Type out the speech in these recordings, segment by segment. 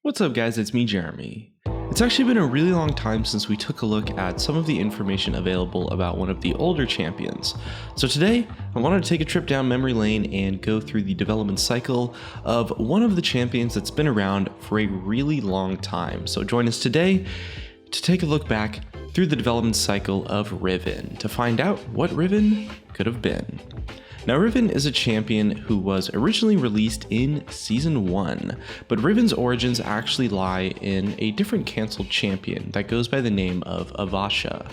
What's up guys, it's me Jeremy. It's actually been a really long time since we took a look at some of the information available about one of the older champions. So today, I wanted to take a trip down memory lane and go through the development cycle of one of the champions that's been around for a really long time. So join us today to take a look back through the development cycle of Riven to find out what Riven could have been. Now, Riven is a champion who was originally released in Season 1, but Riven's origins actually lie in a different cancelled champion that goes by the name of Avasha.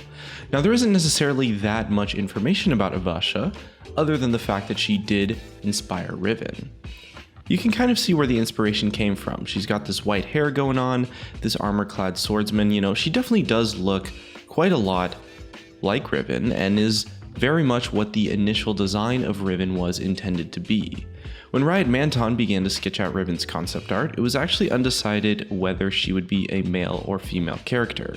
Now, there isn't necessarily that much information about Avasha, other than the fact that she did inspire Riven. You can kind of see where the inspiration came from. She's got this white hair going on, this armor-clad swordsman, she definitely does look quite a lot like Riven and is very much what the initial design of Riven was intended to be. When Riot Manton began to sketch out Riven's concept art, it was actually undecided whether she would be a male or female character.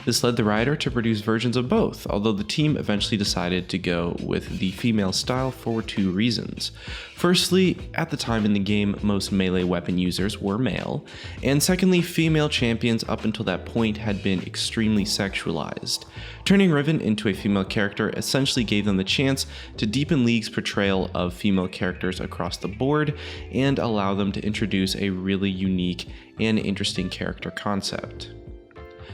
This led the writer to produce versions of both, although the team eventually decided to go with the female style for two reasons. Firstly, at the time in the game, most melee weapon users were male, and secondly, female champions up until that point had been extremely sexualized. Turning Riven into a female character essentially gave them the chance to deepen League's portrayal of female characters across the board and allow them to introduce a really unique and interesting character concept.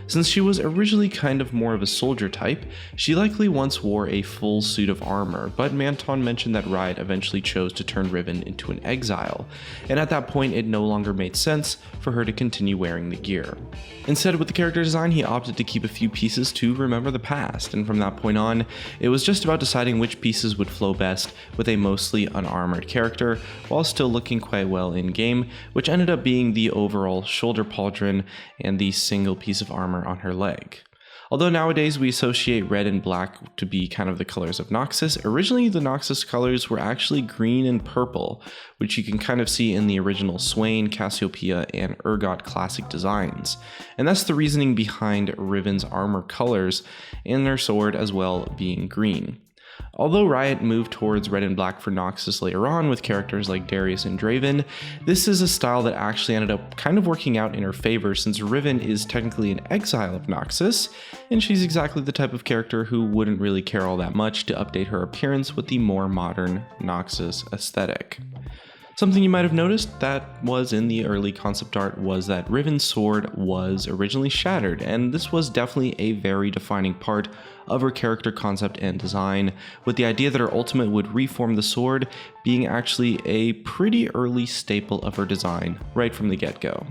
Since she was originally kind of more of a soldier type, she likely once wore a full suit of armor, but Manton mentioned that Riot eventually chose to turn Riven into an exile, and at that point it no longer made sense for her to continue wearing the gear. Instead, with the character design, he opted to keep a few pieces to remember the past, and from that point on, it was just about deciding which pieces would flow best with a mostly unarmored character, while still looking quite well in-game, which ended up being the overall shoulder pauldron and the single piece of armor on her leg. Although nowadays we associate red and black to be kind of the colors of Noxus, originally the Noxus colors were actually green and purple, which you can kind of see in the original Swain, Cassiopeia, and Urgot classic designs. And that's the reasoning behind Riven's armor colors and their sword as well being green. Although Riot moved towards red and black for Noxus later on with characters like Darius and Draven, this is a style that actually ended up kind of working out in her favor since Riven is technically an exile of Noxus, and she's exactly the type of character who wouldn't really care all that much to update her appearance with the more modern Noxus aesthetic. Something you might have noticed that was in the early concept art was that Riven's sword was originally shattered, and this was definitely a very defining part of her character concept and design, with the idea that her ultimate would reform the sword being actually a pretty early staple of her design right from the get-go.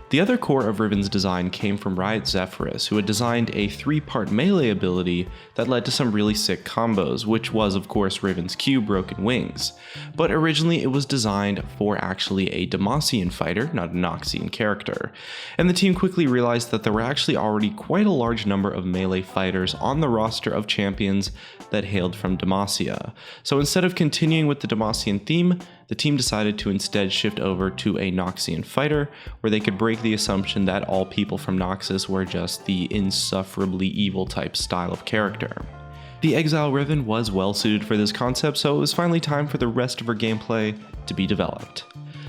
The other core of Riven's design came from Riot Zephyrus, who had designed a 3-part melee ability that led to some really sick combos, which was of course Riven's Q, Broken Wings. But originally it was designed for actually a Demacian fighter, not a Noxian character. And the team quickly realized that there were actually already quite a large number of melee fighters on the roster of champions that hailed from Demacia. So instead of continuing with the Demacian theme, the team decided to instead shift over to a Noxian fighter, where they could break the assumption that all people from Noxus were just the insufferably evil type style of character. The Exile Riven was well suited for this concept, so it was finally time for the rest of her gameplay to be developed.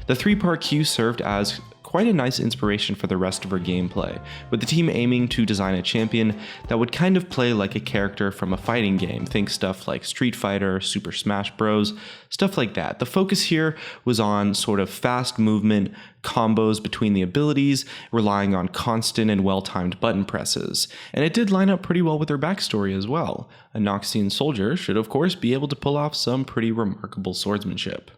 The 3-part Q served as quite a nice inspiration for the rest of her gameplay, with the team aiming to design a champion that would kind of play like a character from a fighting game. Think stuff like Street Fighter, Super Smash Bros, stuff like that. The focus here was on sort of fast movement, combos between the abilities, relying on constant and well-timed button presses. And it did line up pretty well with her backstory as well. A Noxian soldier should of course be able to pull off some pretty remarkable swordsmanship.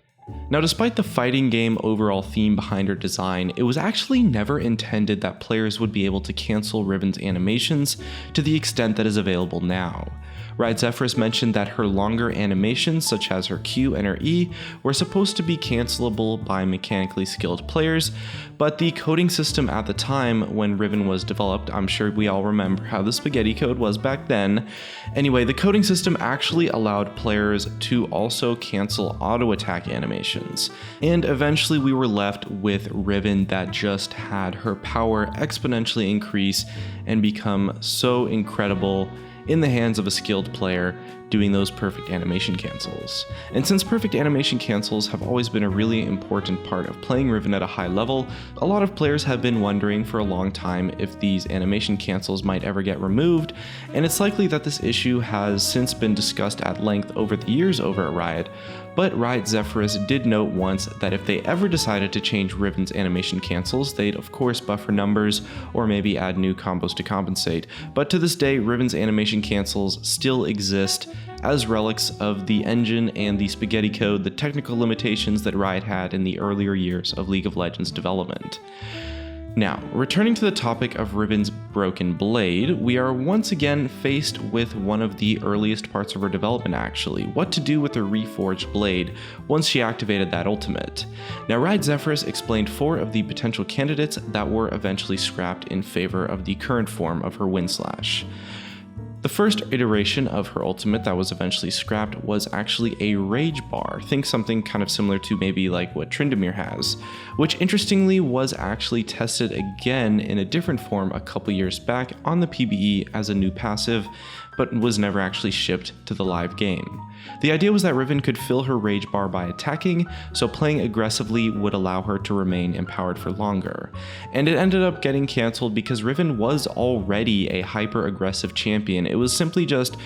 Now, despite the fighting game overall theme behind her design, it was actually never intended that players would be able to cancel Riven's animations to the extent that is available now. Riot Zephyrus mentioned that her longer animations, such as her Q and her E, were supposed to be cancelable by mechanically skilled players, but the coding system at the time when Riven was developed, I'm sure we all remember how the spaghetti code was back then. Anyway, the coding system actually allowed players to also cancel auto attack animations, and eventually we were left with Riven that just had her power exponentially increase and become so incredible in the hands of a skilled player doing those perfect animation cancels. And since perfect animation cancels have always been a really important part of playing Riven at a high level, a lot of players have been wondering for a long time if these animation cancels might ever get removed, and it's likely that this issue has since been discussed at length over the years over at Riot. But Riot Zephyrus did note once that if they ever decided to change Riven's animation cancels, they'd of course buffer numbers or maybe add new combos to compensate. But to this day, Riven's animation cancels still exist as relics of the engine and the spaghetti code, the technical limitations that Riot had in the earlier years of League of Legends development. Now, returning to the topic of Riven's broken blade, we are once again faced with one of the earliest parts of her development actually, what to do with the reforged blade once she activated that ultimate. Now, Riot Zephyrus explained 4 of the potential candidates that were eventually scrapped in favor of the current form of her wind slash. The first iteration of her ultimate that was eventually scrapped was actually a Rage Bar, think something kind of similar to maybe like what Tryndamere has, which interestingly was actually tested again in a different form a couple years back on the PBE as a new passive, but was never actually shipped to the live game. The idea was that Riven could fill her Rage Bar by attacking, so playing aggressively would allow her to remain empowered for longer. And it ended up getting cancelled because Riven was already a hyper-aggressive champion. It was simply just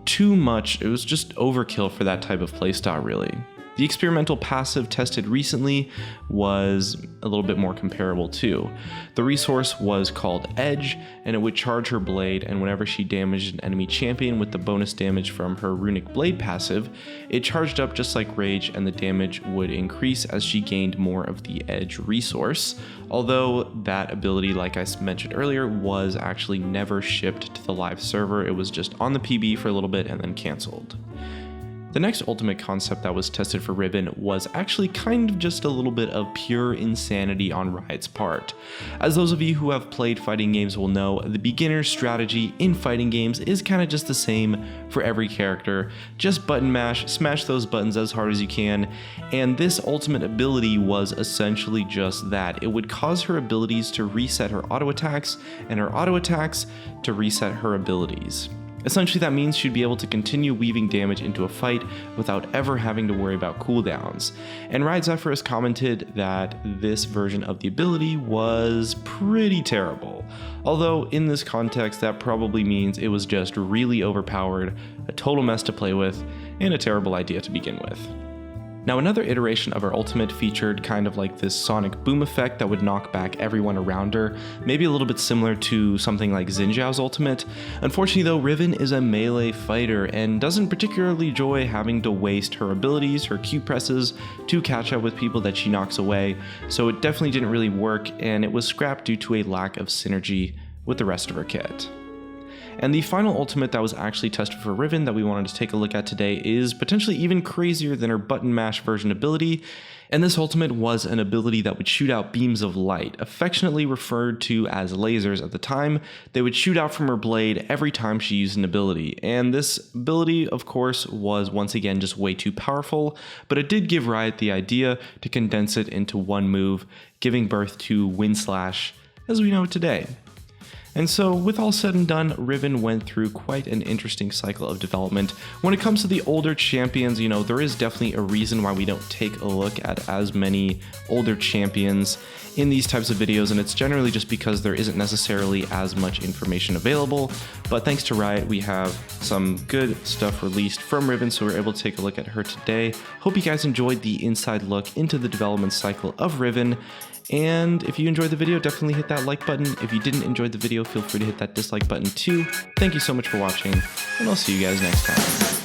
too much, it was just overkill for that type of playstyle really. The experimental passive tested recently was a little bit more comparable too. The resource was called Edge, and it would charge her blade, and whenever she damaged an enemy champion with the bonus damage from her runic blade passive, it charged up just like Rage, and the damage would increase as she gained more of the Edge resource, although that ability, like I mentioned earlier, was actually never shipped to the live server. It was just on the PB for a little bit and then cancelled. The next ultimate concept that was tested for Riven was actually kind of just a little bit of pure insanity on Riot's part. As those of you who have played fighting games will know, the beginner strategy in fighting games is kind of just the same for every character. Just button mash, smash those buttons as hard as you can, and this ultimate ability was essentially just that. It would cause her abilities to reset her auto attacks, and her auto attacks to reset her abilities. Essentially, that means she'd be able to continue weaving damage into a fight without ever having to worry about cooldowns. And Riot Zephyrus commented that this version of the ability was pretty terrible. Although in this context, that probably means it was just really overpowered, a total mess to play with, and a terrible idea to begin with. Now, another iteration of her ultimate featured kind of like this sonic boom effect that would knock back everyone around her, maybe a little bit similar to something like Xin Zhao's ultimate. Unfortunately though, Riven is a melee fighter and doesn't particularly enjoy having to waste her abilities, her Q presses, to catch up with people that she knocks away, so it definitely didn't really work, and it was scrapped due to a lack of synergy with the rest of her kit. And the final ultimate that was actually tested for Riven that we wanted to take a look at today is potentially even crazier than her button mash version ability, and this ultimate was an ability that would shoot out beams of light, affectionately referred to as lasers at the time. They would shoot out from her blade every time she used an ability, and this ability of course was once again just way too powerful, but it did give Riot the idea to condense it into one move, giving birth to Wind Slash as we know it today. And so, with all said and done, Riven went through quite an interesting cycle of development. When it comes to the older champions, you know, there is definitely a reason why we don't take a look at as many older champions in these types of videos, and it's generally just because there isn't necessarily as much information available. But thanks to Riot, we have some good stuff released from Riven, so we're able to take a look at her today. Hope you guys enjoyed the inside look into the development cycle of Riven. And if you enjoyed the video, definitely hit that like button. If you didn't enjoy the video, feel free to hit that dislike button too. Thank you so much for watching, and I'll see you guys next time.